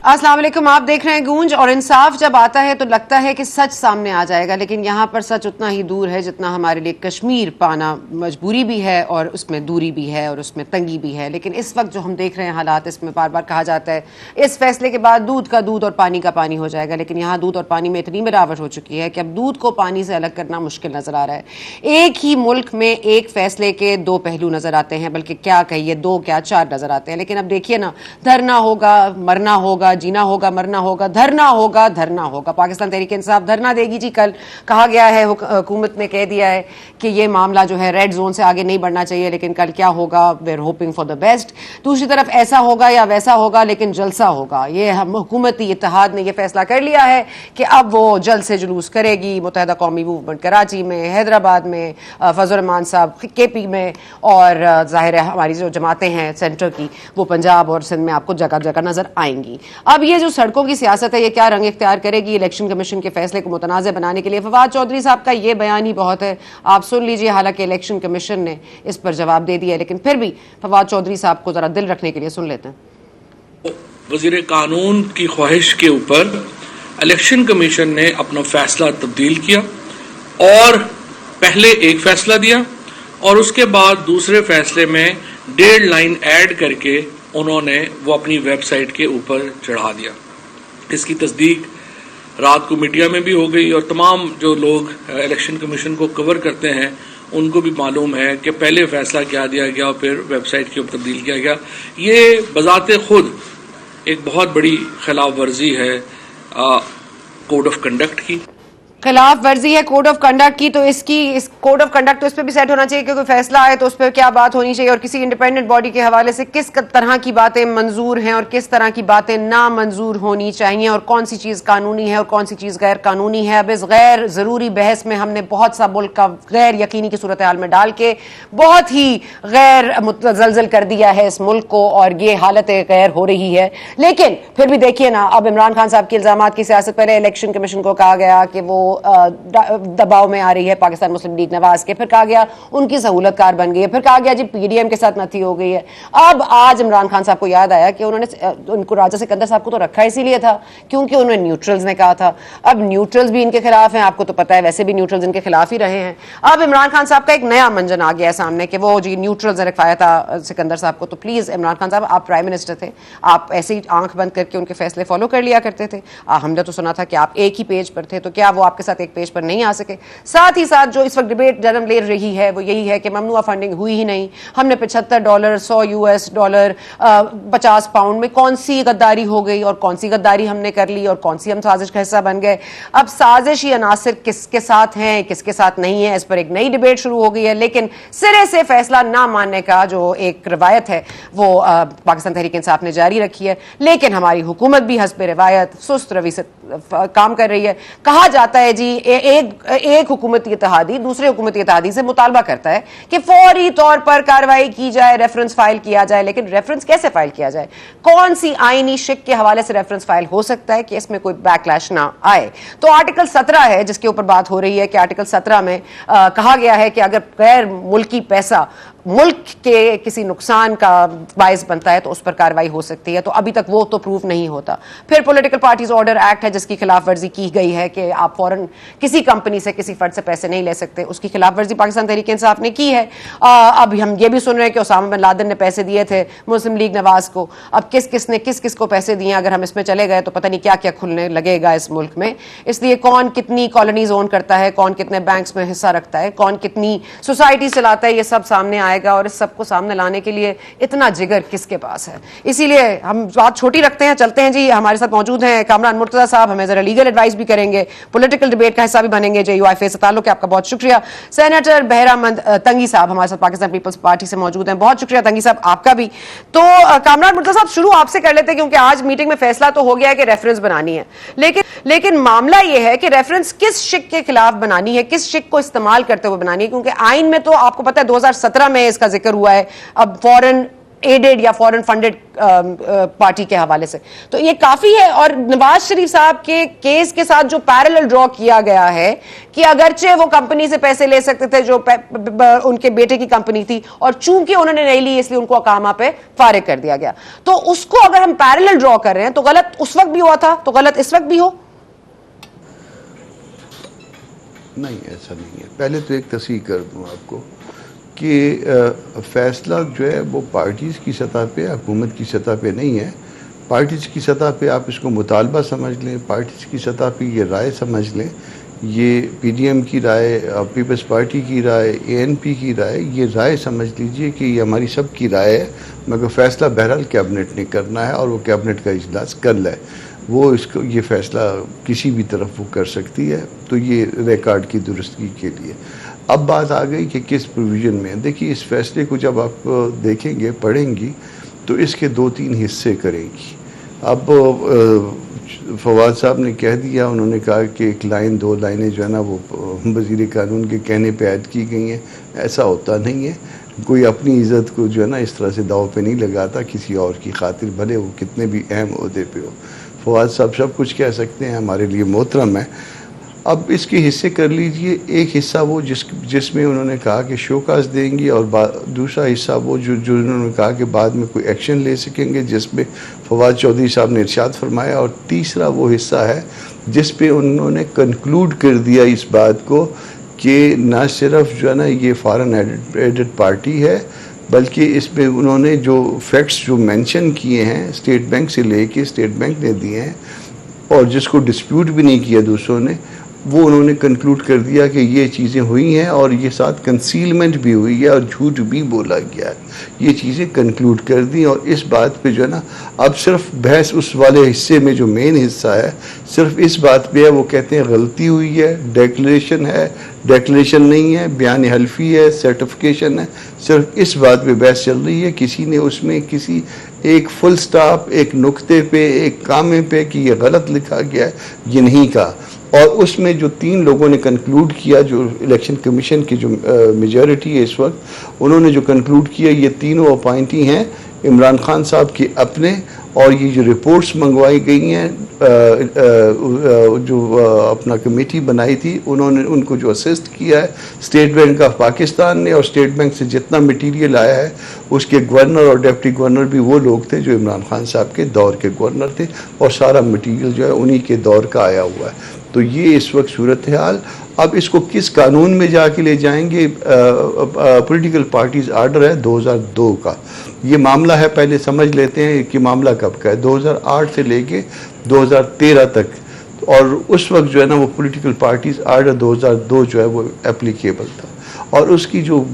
अस्सलाम वालेकुम, आप देख रहे हैं गूंज। और इंसाफ जब आता है तो लगता है कि सच सामने आ जाएगा, लेकिन यहाँ पर सच उतना ही दूर है जितना हमारे लिए कश्मीर पाना मजबूरी भी है और उसमें दूरी भी है और उसमें तंगी भी है। लेकिन इस वक्त जो हम देख रहे हैं हालात, इसमें बार बार कहा जाता है इस फैसले के बाद दूध का दूध और पानी का पानी हो जाएगा, लेकिन यहाँ दूध और पानी में इतनी मिलावट हो चुकी है कि अब दूध को पानी से अलग करना मुश्किल नजर आ रहा है। एक ही मुल्क में एक फैसले के दो पहलू नजर आते हैं, बल्कि क्या कहिए दो क्या चार नजर आते हैं। लेकिन अब देखिए ना, धरना होगा, मरना होगा, जीना होगा, मरना होगा, धरना होगा, धरना होगा। पाकिस्तान तहरीक इंसाफ धरना देगी जी। कल कहा गया है, हुकूमत ने कह दिया है कि ये मामला जो है रेड जोन से आगे नहीं बढ़ना चाहिए, लेकिन कल क्या होगा, we are hoping for the best. दूसरी तरफ ऐसा होगा या वैसा होगा, लेकिन जलसा होगा। ये हम हुकूमती इत्तेहाद ने यह फैसला कर लिया है कि अब वो जल्द से जुलूस करेगी। मुत्तहिदा कौमी मूवमेंट कराची में, हैदराबाद में, फजल रहमान साहब केपी में, और जाहिर है हमारी जो जमातें हैं सेंटर की वो पंजाब और सिंध में आपको जगह जगह नजर आएंगी। अब ये जो सड़कों की सियासत है, ये क्या रंग इख्तियार करेगी इलेक्शन कमीशन के फैसले को मुतनाज़ बनाने के लिए। फवाद चौधरी साहब का ये बयान ही बहुत है, आप सुन लीजिए। हालांकि इलेक्शन कमीशन ने इस पर जवाब दे दिया है, लेकिन फिर भी फवाद चौधरी साहब को जरा दिल रखने के लिए सुन लेते हैं। वज़ीर कानून की ख्वाहिश के ऊपर इलेक्शन कमीशन ने अपना फैसला तब्दील किया और पहले एक फैसला दिया और उसके बाद दूसरे फैसले में 1.5 लाइन ऐड करके उन्होंने वो अपनी वेबसाइट के ऊपर चढ़ा दिया। इसकी तस्दीक रात को मीडिया में भी हो गई और तमाम जो लोग इलेक्शन कमीशन को कवर करते हैं उनको भी मालूम है कि पहले फैसला क्या दिया गया और फिर वेबसाइट के ऊपर तब्दील किया गया। ये बजाते खुद एक बहुत बड़ी खिलाफ वर्जी है कोड ऑफ कंडक्ट की। खिलाफ वर्जी है कोड ऑफ कंडक्ट की, तो इस कोड ऑफ कंडक्ट तो इस पर भी सेट होना चाहिए कि कोई फैसला आए तो उस पर क्या बात होनी चाहिए और किसी इंडिपेंडेंट बॉडी के हवाले से किस तरह की बातें मंजूर हैं और किस तरह की बातें ना मंजूर होनी चाहिए और कौन सी चीज़ कानूनी है और कौन सी चीज़ गैर कानूनी है। अब इस गैर ज़रूरी बहस में हमने बहुत सा मुल्क का गैर यकीनी की सूरत हाल में डाल के बहुत ही गैर मुतज़लज़ल कर दिया है इस मुल्क को और ये हालत गैर हो रही है। लेकिन फिर भी देखिए ना, अब इमरान खान साहब के इल्ज़ामात की सियासत, पहले इलेक्शन कमीशन को कहा गया कि वो दबाव में आ रही है पाकिस्तान मुस्लिम लीग नवाज के, फिर कहा गया उनकी सहूलतकार बन गई है, फिर कहा गया जी पीडीएम के साथ नथी हो गई है। अब आज इमरान खान साहब को याद आया कि उनको राजा सिकंदर साहब को तो रखा इसीलिए था क्योंकि उन्होंने न्यूट्रल्स ने कहा था। अब न्यूट्रल्स भी इनके खिलाफ हैं, आपको तो पता है, वैसे भी न्यूट्रल्स इनके खिलाफ ही रहे हैं। अब इमरान खान साहब का एक नया मंजन आ गया है सामने कि वो जी न्यूट्रल्स ने रखवाया था सिकंदर साहब को। तो प्लीज इमरान खान साहब, आप प्राइम मिनिस्टर थे, आप ऐसे ही आंख बंद करके उनके फैसले फॉलो कर लिया करते थे। हमने तो सुना था कि आप एक ही पेज पर थे, तो क्या वो आपके साथ एक पेज पर नहीं आ सके? साथ ही साथ जो इस वक्त डिबेट जन्म ले रही है वो यही है कि ममनुआ फंडिंग हुई ही नहीं, हमने $75, $100, £50 में कौन सी गद्दारी हो गई और कौन सी गद्दारी हमने कर ली और कौन सी हम साजिश का हिस्सा बन गए। अब साजिशी अनासिर किसके साथ हैं किसके साथ नहीं है, इस पर एक नई डिबेट शुरू हो गई है। लेकिन सिरे से फैसला ना मानने का जो एक रवायत है वो पाकिस्तान तहरीक इंसाफ ने जारी रखी है, लेकिन हमारी हुकूमत भी हस्ब रिवायत सुस्त रवि से काम कर रही है। कहा जाता है जी एक हुकूमती इत्तेहादी दूसरे हुकूमती इत्तेहादी से मुतालबा करता है कि फौरी तौर पर कार्रवाई की जाए, रेफरेंस फाइल किया जाए। लेकिन रेफरेंस कैसे फाइल किया जाए, कौन सी आईनी शिक के हवाले से रेफरेंस फाइल हो सकता है कि इसमें कोई बैकलैश ना आए? तो आर्टिकल 17 है जिसके ऊपर बात हो रही है कि आर्टिकल 17 में कहा गया है कि अगर गैर मुल्की पैसा मुल्क के किसी नुकसान का बायस बनता है तो उस पर कार्रवाई हो सकती है। तो अभी तक वो तो प्रूव नहीं होता। फिर पॉलिटिकल पार्टीज ऑर्डर एक्ट है जिसकी खिलाफ वर्जी की गई है कि आप फौरन किसी कंपनी से किसी फर्द से पैसे नहीं ले सकते, उसकी खिलाफ वर्जी पाकिस्तान तहरीक इंसाफ ने की है। अब हम ये भी सुन रहे हैं कि ओसामा बिन लादेन ने पैसे दिए थे मुस्लिम लीग नवाज को। अब किस किस ने किस किस को पैसे दिए, अगर हम इसमें चले गए तो पता नहीं क्या क्या खुलने लगेगा इस मुल्क में। इसलिए कौन कितनी कॉलोनीज ओन करता है, कौन कितने बैंक्स में हिस्सा रखता है, कौन कितनी सोसाइटी चलाता है, ये सब सामने आएगा। और इस सबको सामने लाने के लिए इतना जिगर किसके पास है? इसीलिए हम बात छोटी रखते हैं, चलते हैं जी। हमारे साथ मौजूद हैं कामरान मुर्तजा साहब, हमें जरा लीगल एडवाइस भी करेंगे, पॉलिटिकल डिबेट का हिस्सा भी बनेंगे। JUIF से ताल्लुक है, आपका बहुत शुक्रिया। सेनेटर बहरामंद तंगी साहब हमारे साथ पाकिस्तान पीपल्स पार्टी से मौजूद हैं, बहुत शुक्रिया तंगी साहब आपका भी। तो कामरान मुर्तजा साहब, शुरू आपसे कर लेते हैं क्योंकि आज मीटिंग में फैसला तो हो गया है कि रेफरेंस बनानी है, लेकिन मामला यह है कि रेफरेंस किस शिक के खिलाफ बनानी है, किस शिक को इस्तेमाल करते हुए बनानी है? क्योंकि आइन में तो आपको पता है 2017 में इसका जिक्र हुआ है। अब फौरन एडेड या फॉरेन फंडेड पार्टी के हवाले से। तो ये काफी है। और नवाज शरीफ साहब के केस के साथ जो पैरेलल ड्रॉ किया गया है कि अगरचे वो कंपनी से पैसे ले सकते थे जो उनके बेटे की कंपनी थी, और चूंकि उन्होंने नहीं ली इसलिए उनको अकामा पे फारिग कर दिया गया। तो उसको अगर हम पैरेलल ड्रॉ कर रहे हैं तो गलत उस वक्त भी हुआ था तो गलत इस वक्त भी हो? नहीं, ऐसा नहीं है। पहले तो एक तस्हीह कर दूं आपको कि फैसला जो है वो पार्टीज़ की सतह पे, हुकूमत की सतह पे नहीं है। पार्टीज़ की सतह पे आप इसको मुतालबा समझ लें, पार्टीज़ की सतह पे ये राय समझ लें, ये पीडीएम की राय, पीपल्स पार्टी की राय, एएनपी की राय, ये राय समझ लीजिए कि ये हमारी सब की राय है, मगर फ़ैसला बहरहाल कैबिनेट ने करना है और वो कैबिनेट का इजलास कल है। वो इसको ये फ़ैसला किसी भी तरफ वो कर सकती है, तो ये रिकॉर्ड की दुरुस्तगी के लिए। अब बात आ गई कि किस प्रोविज़न में। देखिए, इस फैसले को जब आप देखेंगे, पढ़ेंगी, तो इसके 2-3 हिस्से करेंगी। अब फवाद साहब ने कह दिया, उन्होंने कहा कि 1 लाइन 2 लाइनें जो है ना वो वज़ीर कानून के कहने पे ऐड की गई हैं। ऐसा होता नहीं है। कोई अपनी इज़्ज़त को जो है ना इस तरह से दाव पे नहीं लगाता किसी और की खातिर, भले वो कितने भी अहम ओहदे पे हो। फवाद साहब सब कुछ कह सकते हैं, हमारे लिए मोहतरम है। अब इसके हिस्से कर लीजिए। एक हिस्सा वो जिसमें उन्होंने कहा कि शोकास देंगी, और दूसरा हिस्सा वो जो उन्होंने कहा कि बाद में कोई एक्शन ले सकेंगे, जिसमें फवाद चौधरी साहब ने इरशाद फरमाया। और तीसरा वो हिस्सा है जिस पे उन्होंने कंक्लूड कर दिया इस बात को कि ना सिर्फ जो है ना ये फॉरेन एडेड पार्टी है, बल्कि इसमें उन्होंने जो फैक्ट्स जो मेंशन किए हैं स्टेट बैंक से लेके, स्टेट बैंक ने दिए हैं और जिसको डिस्प्यूट भी नहीं किया दूसरों ने, वो उन्होंने कंक्लूड कर दिया कि ये चीज़ें हुई हैं और ये साथ कंसीलमेंट भी हुई है और झूठ भी बोला गया है। ये चीज़ें कंक्लूड कर दी। और इस बात पे जो है ना अब सिर्फ बहस उस वाले हिस्से में जो मेन हिस्सा है सिर्फ इस बात पे है। वो कहते हैं गलती हुई है, डेक्लेरेशन है, डेक्लेरेशन नहीं है, बयान हल्फी है, सर्टिफिकेशन है, सिर्फ इस बात पे बहस चल रही है। किसी ने उसमें किसी एक फुल स्टॉप, एक नुक्ते पे, एक कामे पे कि ये गलत लिखा गया है, ये नहीं कहा। और उसमें जो 3 लोगों ने कंक्लूड किया, जो इलेक्शन कमीशन की जो मेजॉरिटी है इस वक्त, उन्होंने जो कंक्लूड किया, ये तीनों अपॉइंटी हैं इमरान खान साहब के अपने। और ये जो रिपोर्ट्स मंगवाई गई हैं, जो अपना कमेटी बनाई थी, उन्होंने उनको जो असिस्ट किया है स्टेट बैंक ऑफ पाकिस्तान ने, और स्टेट बैंक से जितना मटेरियल आया है उसके गवर्नर और डिप्टी गवर्नर भी वो लोग थे जो इमरान खान साहब के दौर के गवर्नर थे, और सारा मटेरियल जो है उन्हीं के दौर का आया हुआ है। तो ये इस वक्त सूरत हाल। अब इसको किस कानून में जाके ले जाएंगे? पॉलिटिकल पार्टीज आर्डर है 2002 का ये मामला है। पहले समझ लेते हैं कि मामला कब का है। 2008 से लेके 2013 तक, और उस वक्त जो है ना वो पॉलिटिकल पार्टीज आर्डर 2002 जो है वो एप्लीकेबल था। और उसकी जो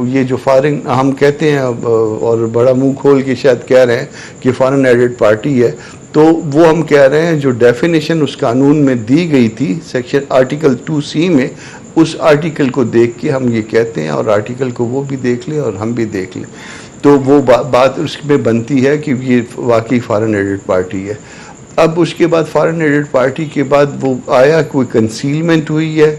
ये जो फॉरेन हम कहते हैं और बड़ा मुंह खोल के शायद कह रहे हैं कि फॉरेन एडेड पार्टी है, तो वो हम कह रहे हैं जो डेफिनेशन उस कानून में दी गई थी सेक्शन आर्टिकल 2C में, उस आर्टिकल को देख के हम ये कहते हैं, और आर्टिकल को वो भी देख लें और हम भी देख लें, तो वो बात उसमें बनती है कि ये वाकई फॉरेन एडेड पार्टी है। अब उसके बाद फॉरेन एडेड पार्टी के बाद वो आया, कोई कंसीलमेंट हुई है,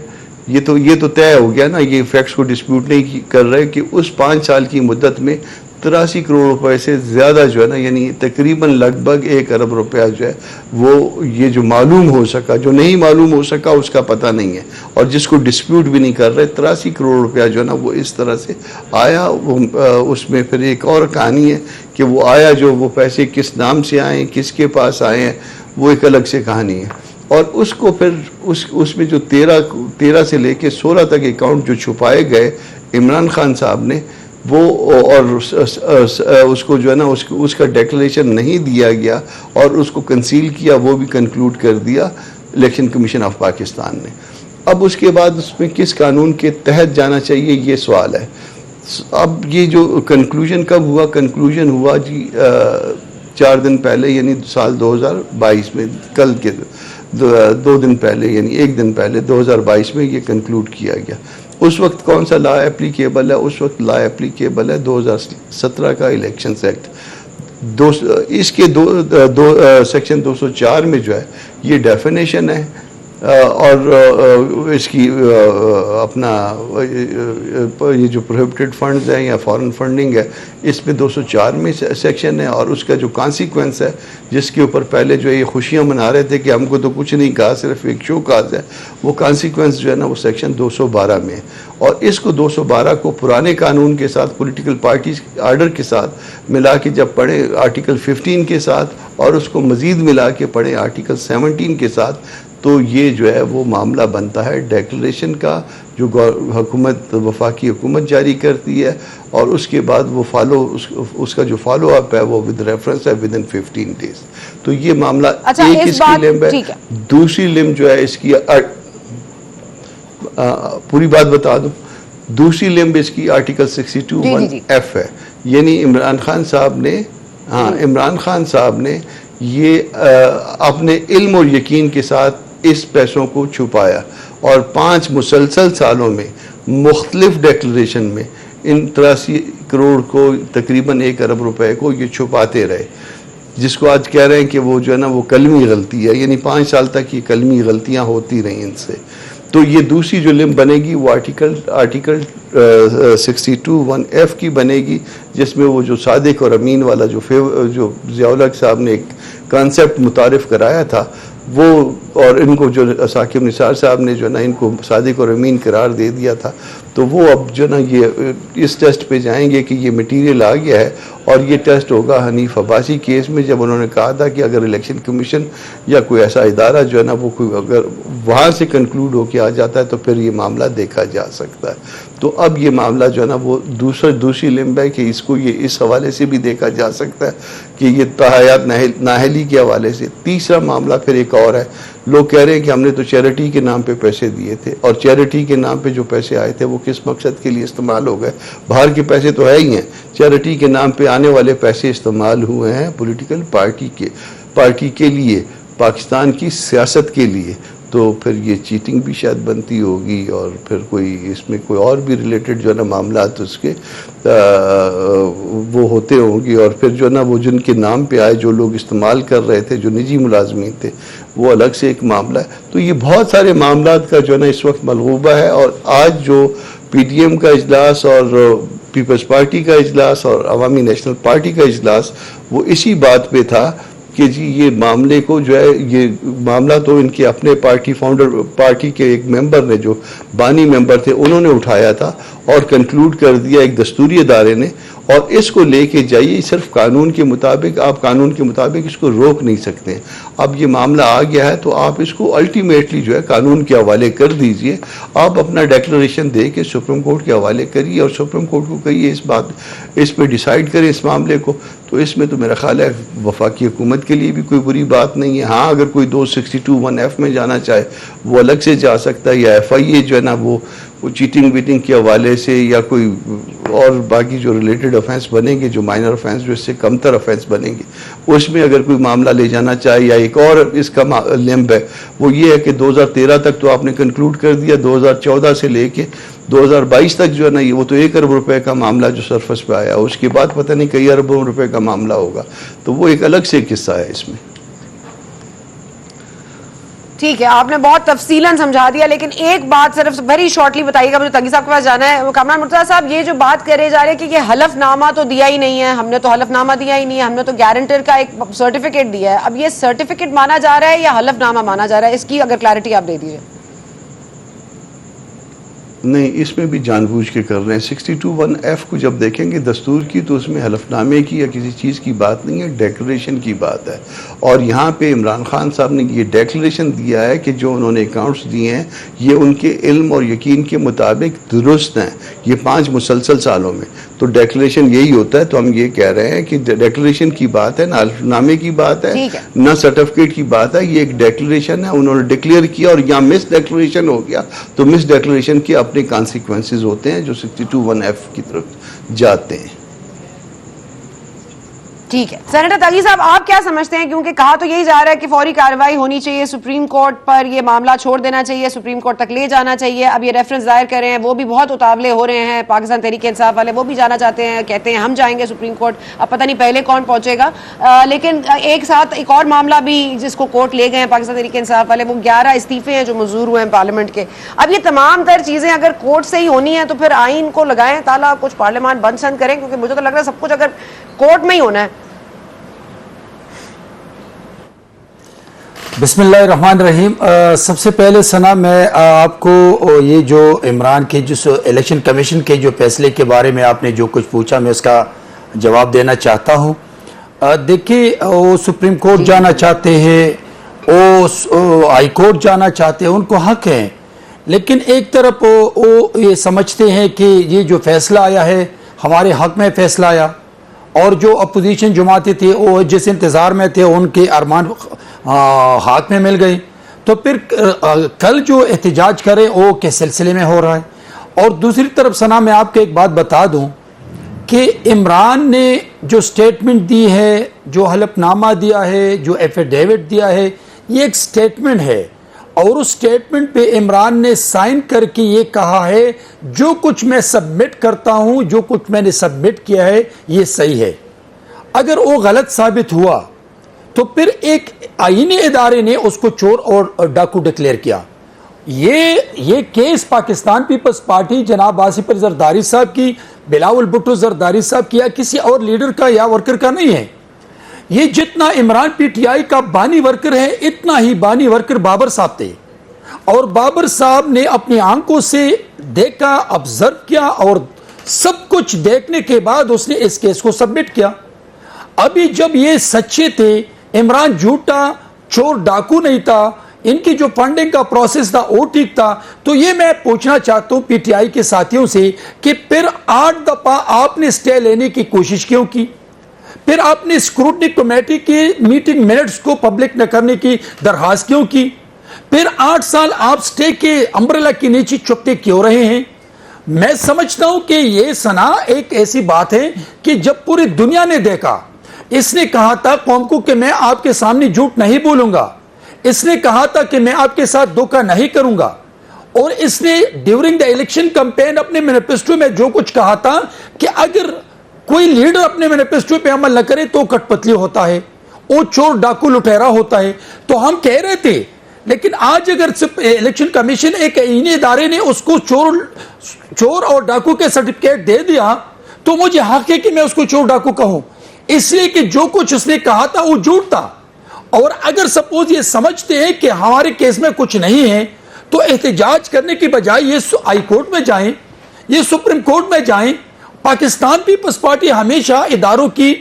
ये तो तय हो गया ना, ये फैक्ट्स को डिस्प्यूट नहीं कर रहे कि उस 5 साल की मुद्दत में 83 करोड़ रुपए से ज़्यादा जो है ना, यानी तकरीबन लगभग 1 अरब रुपया जो है वो ये जो मालूम हो सका, जो नहीं मालूम हो सका उसका पता नहीं है, और जिसको डिस्प्यूट भी नहीं कर रहे, 83 करोड़ रुपया जो है ना वो इस तरह से आया। वो उसमें फिर एक और कहानी है कि वो आया, जो वो पैसे किस नाम से आए, किसके पास आए हैं, वो एक अलग से कहानी है। और उसको फिर उसमें जो 13 से लेके 16 तक अकाउंट जो छुपाए गए इमरान खान साहब ने, वो और उसको जो है ना उसका डेक्लेरेशन नहीं दिया गया और उसको कंसील किया, वो भी कंक्लूड कर दिया इलेक्शन कमीशन ऑफ पाकिस्तान ने। अब उसके बाद उसमें किस कानून के तहत जाना चाहिए, ये सवाल है। अब ये जो कंक्लूजन कब हुआ? कंक्लूजन हुआ जी 4 दिन पहले, यानी साल 2022 में, कल के 2 दिन पहले, यानी 1 दिन पहले 2022 में ये कंक्लूड किया गया। उस वक्त कौन सा लॉ एप्लीकेबल है? उस वक्त लॉ एप्लीकेबल है 2017 का इलेक्शन एक्ट। इसके सेक्शन 204 में जो है ये डेफिनेशन है और इसकी अपना ये जो प्रोहिबिटेड फंड्स हैं या फॉरेन फंडिंग है, इसमें 204 में सेक्शन है, और उसका जो कॉन्सिक्वेंस है, जिसके ऊपर पहले जो ये खुशियां मना रहे थे कि हमको तो कुछ नहीं कहा, सिर्फ एक शो काज है, वो कॉन्सिक्वेंस जो है ना वो सेक्शन 212 में है। और इसको 212 को पुराने कानून के साथ, पॉलिटिकल पार्टीज आर्डर के साथ मिला के जब पढ़े आर्टिकल 15 के साथ, और उसको मज़ीद मिला के पढ़े आर्टिकल 17 के साथ, तो ये जो है वो मामला बनता है डिक्लेरेशन का, जो हुकूमत, वफाकी हुकूमत जारी करती है, और उसके बाद वो उसका जो फॉलो अप है वो विद रेफरेंस है विद इन 15 डेज। तो ये मामला अच्छा, एक इसकी लिम्ब है। दूसरी लिम्ब जो है इसकी पूरी बात बता दूं, दूसरी लिम्ब इसकी आर्टिकल 62(1)(f) है, यानी इमरान खान साहब ने, हाँ, इमरान खान साहब ने ये अपने इल्म और यकीन के साथ इस पैसों को छुपाया, और 5 मुसलसल सालों में मुख्तलिफ डिक्लेरेशन में इन 83 करोड़ को, तकरीबन 1 अरब रुपए को ये छुपाते रहे, जिसको आज कह रहे हैं कि वो जो है ना वो कलमी गलती है, यानी 5 साल तक ये कलमी गलतियां होती रही इनसे। तो ये दूसरी जो लिम्ब बनेगी वो आर्टिकल 62(1)(f) की बनेगी, जिसमें वो जो सादिक और अमीन वाला जो ज़िया-उल हक साहब ने एक कॉन्सेप्ट मुतारिफ कराया था वो, और इनको जो साकिब निसार साहब ने जो है ना इनको सादिक और अमीन करार दे दिया था, तो वो अब जो ना ये इस टेस्ट पे जाएंगे कि ये मटेरियल आ गया है, और ये टेस्ट होगा हनीफ अब्बासी केस में, जब उन्होंने कहा था कि अगर इलेक्शन कमीशन या कोई ऐसा इदारा जो है ना वो कोई अगर वहाँ से कंक्लूड होके आ जाता है तो फिर ये मामला देखा जा सकता है। तो अब ये मामला जो है ना वो दूसरी लिम्ब है कि इसको ये इस हवाले से भी देखा जा सकता है कि ये तहयात नाहली के हवाले से। तीसरा मामला फिर एक और है, लोग कह रहे हैं कि हमने तो चैरिटी के नाम पे पैसे दिए थे, और चैरिटी के नाम पे जो पैसे आए थे वो किस मकसद के लिए इस्तेमाल हो गए? बाहर के पैसे तो है ही हैं, चैरिटी के नाम पे आने वाले पैसे इस्तेमाल हुए हैं पॉलिटिकल पार्टी के लिए, पाकिस्तान की सियासत के लिए। तो फिर ये चीटिंग भी शायद बनती होगी, और फिर कोई इसमें कोई और भी रिलेटेड जो है ना मामला तो उसके वो होते होंगे, और फिर जो है ना वो जिनके नाम पे आए, जो लोग इस्तेमाल कर रहे थे, जो निजी मुलाजमीन थे, वो अलग से एक मामला है। तो ये बहुत सारे मामलात का जो है ना इस वक्त मलगूबा है, और आज जो PDM का इजलास और पीपल्स पार्टी का इजलास और अवामी नेशनल पार्टी का इजलास, वो इसी बात पे था कि जी ये मामले को जो है, ये मामला तो इनके अपने पार्टी के एक मेंबर ने, जो बानी मेंबर थे, उन्होंने उठाया था और कंक्लूड कर दिया एक दस्तूरी अदारे ने, और इसको लेके जाइए सिर्फ कानून के मुताबिक, आप कानून के मुताबिक इसको रोक नहीं सकते। अब ये मामला आ गया है तो आप इसको अल्टीमेटली जो है कानून के हवाले कर दीजिए, आप अपना डिक्लेरेशन दे के सुप्रीम कोर्ट के हवाले करिए, और सुप्रीम कोर्ट को कहिए इस पर डिसाइड करें इस मामले को। तो इसमें तो मेरा ख्याल है वफाकी हुकूमत के लिए भी कोई बुरी बात नहीं है। हाँ, अगर कोई 262(1)(f) में जाना चाहे वो अलग से जा सकता है, या FIA जो है ना वो चीटिंग वीटिंग के हवाले से, या कोई और बाकी जो रिलेटेड ऑफेंस बनेंगे, जो माइनर ऑफेंस जो इससे कमतर ऑफेंस बनेंगे, उसमें अगर कोई मामला ले जाना चाहे। या एक और इसका लिम्ब है, वो ये है कि 2013 तक तो आपने कंक्लूड कर दिया, 2014 से लेके 2022 तक जो है ना ये वो तो 1 अरब रुपए का मामला जो सरफस पे आया, उसके बाद पता नहीं कई अरबों रुपए का मामला होगा, तो वो एक अलग से किस्सा है इसमें। ठीक है, आपने बहुत तफसीलन समझा दिया, लेकिन एक बात सिर्फ वेरी शॉर्टली बताइएगा, मुझे तंगी साहब के पास जाना है। कामरान मुर्तजा साहब, ये जो बात करे जा रहे हैं कि ये हलफनामा तो दिया ही नहीं है, हमने तो हलफनामा दिया ही नहीं है, हमने तो गारंटर का एक सर्टिफिकेट दिया है, अब ये सर्टिफिकेट माना जा रहा है या हलफनामा माना जा रहा है? इसकी अगर क्लैरिटी आप दे दीजिए। नहीं, इसमें भी जानबूझ के कर रहे हैं। 62(1)(f) को जब देखेंगे दस्तूर की, तो उसमें हलफनामे की या किसी चीज़ की बात नहीं है, डिक्लेरेशन की बात है। और यहाँ पे इमरान खान साहब ने ये डिक्लेरेशन दिया है कि जो उन्होंने अकाउंट्स दिए हैं ये उनके इल्म और यकीन के मुताबिक दुरुस्त हैं, ये 5 मुसलसल सालों में। तो डिक्लेरेशन यही होता है। तो हम ये कह रहे हैं कि डिक्लेरेशन की बात है, ना हलफनामे की बात है, ना सर्टिफिकेट की बात है, ये एक डिक्लेरेशन है, उन्होंने डिक्लेयर किया और यहाँ मिस डिक्लेरेशन हो गया, तो मिस डिक्लेरेशन के अपने कॉन्सिक्वेंसेस होते हैं जो 62(1)(f) की तरफ जाते हैं। ठीक है सेनेटर तागी साहब, आप क्या समझते हैं, क्योंकि कहा तो यही जा रहा है कि फौरी कार्रवाई होनी चाहिए, सुप्रीम कोर्ट पर ये मामला छोड़ देना चाहिए, सुप्रीम कोर्ट तक ले जाना चाहिए। अब ये रेफरेंस दायर कर रहे हैं, वो भी बहुत उतावले हो रहे हैं, पाकिस्तान तहरीक इंसाफ वाले वो भी जाना चाहते हैं, कहते हैं हम जाएंगे सुप्रीम कोर्ट। अब पता नहीं पहले कौन पहुंचेगा, लेकिन एक साथ एक और मामला भी जिसको कोर्ट ले गए हैं पाकिस्तान तहरीक इंसाफ वाले, वो 11 इस्तीफे हैं जो मंजूर हुए हैं पार्लियामेंट के। अब ये तमाम तर चीजें अगर कोर्ट से ही होनी है तो फिर आइन को लगाएं ताला, कुछ पार्लियामान बंद सन करें, क्योंकि मुझे तो लग रहा है सब कुछ अगर कोर्ट में ही होना है। बिस्मिल्लाहिर्रहमानिर्रहीम। सबसे पहले सना मैं आपको ये जो इमरान के जो इलेक्शन कमीशन के जो फैसले के बारे में आपने जो कुछ पूछा मैं उसका जवाब देना चाहता हूँ। देखिए वो सुप्रीम कोर्ट जाना चाहते हैं, वो हाई कोर्ट जाना चाहते हैं, उनको हक है, लेकिन एक तरफ वो ये समझते हैं कि ये जो फैसला आया है हमारे हक में फैसला आया, और जो अपोजिशन जमातें थी वो जिस इंतज़ार में थे उनके अरमान हाथ में मिल गए, तो फिर कल जो एहतजाज करें वो के सिलसिले में हो रहा है। और दूसरी तरफ सना मैं आपको एक बात बता दूं कि इमरान ने जो स्टेटमेंट दी है, जो हलफनामा दिया है, जो एफिडेविट दिया है, ये एक स्टेटमेंट है, और उस स्टेटमेंट पे इमरान ने साइन करके ये कहा है जो कुछ मैं सबमिट करता हूं, जो कुछ मैंने सबमिट किया है ये सही है। अगर वो गलत साबित हुआ तो फिर एक आईनी इदारे ने उसको चोर और डाकू डिक्लेयर किया। ये केस पाकिस्तान पीपल्स पार्टी जनाब आसिफ अली जरदारी साहब की, बिलावल भुट्टो जरदारी साहब की या किसी और लीडर का या वर्कर का नहीं है। ये जितना इमरान पीटीआई का बानी वर्कर है, इतना ही बानी वर्कर बाबर साहब थे, और बाबर साहब ने अपनी आंखों से देखा, ऑब्जर्व किया, और सब कुछ देखने के बाद उसने इस केस को सबमिट किया। अभी जब ये सच्चे थे, इमरान झूठा चोर डाकू नहीं था, इनकी जो फंडिंग का प्रोसेस था वो ठीक था, तो ये मैं पूछना चाहता हूं पीटीआई के साथियों से कि फिर 8 दफा आपने स्टे लेने की कोशिश क्यों की? फिर आपने स्क्रूटनी कमेटी की मीटिंग मिनट्स को पब्लिक न करने की दरखास्त क्यों की? फिर 8 साल आप स्टे के अम्ब्रेला के नीचे चुपते क्यों रहे हैं? मैं समझता हूं कि ये सना एक ऐसी बात है कि जब पूरी दुनिया ने देखा, इसने कहा था कौम को कि मैं आपके सामने झूठ नहीं बोलूंगा, इसने कहा था कि मैं आपके साथ धोखा नहीं करूंगा, और इसने ड्यूरिंग द इलेक्शन कैंपेन अपने मैनिफेस्टो में जो कुछ कहा था कि अगर कोई लीडर अपने मैनिफेस्टो पे अमल न करे तो कठपुतली होता है, वो चोर डाकू लुटेरा होता है, तो हम कह रहे थे। लेकिन आज अगर इलेक्शन कमीशन एक आईनी इदारे ने उसको चोर और डाकू के सर्टिफिकेट दे दिया, तो मुझे हक है कि मैं उसको चोर डाकू कहूं, इसलिए कि जो कुछ उसने कहा था वो झूठ था। और अगर सपोज ये समझते हैं कि हमारे केस में कुछ नहीं है, तो एहतजाज करने की बजाय ये हाई कोर्ट में जाएं, ये सुप्रीम कोर्ट में जाएं। पाकिस्तान पीपल्स पार्टी हमेशा इदारों की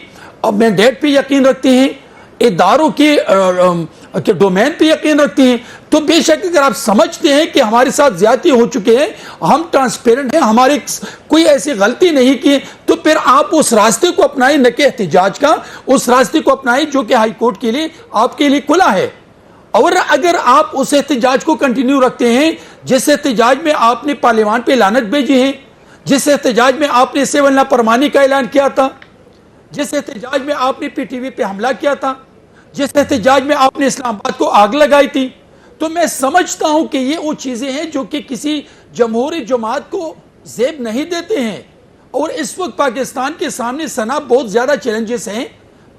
मैंडेट पे यकीन रखती है, इदारों के डोमेन पे यकीन रखती हैं। तो बेशक अगर आप समझते हैं कि हमारे साथ ज्यादती हो चुके हैं, हम ट्रांसपेरेंट हैं, हमारे कोई ऐसी गलती नहीं की, तो फिर आप उस रास्ते को अपनाएं, न कि एहतजाज का, उस रास्ते को अपनाएं जो कि हाई कोर्ट के लिए आपके लिए खुला है। और अगर आप उस एहतजाज को कंटिन्यू रखते हैं जिस एहतजाज में आपने पार्लियामान पे लानत भेजी है, जिस एहतजाज में आपने सिविल नाफरमानी का ऐलान किया था, जिस एहतजाज में आपने पीटीवी पे हमला किया था, जिस एहतजाज में आपने इस्लामाबाद को आग लगाई थी, तो मैं समझता हूं कि ये वो चीजें हैं जो कि किसी जमहूरी जमात को जेब नहीं देते हैं। और इस वक्त पाकिस्तान के सामने सना बहुत ज्यादा चैलेंजेस हैं।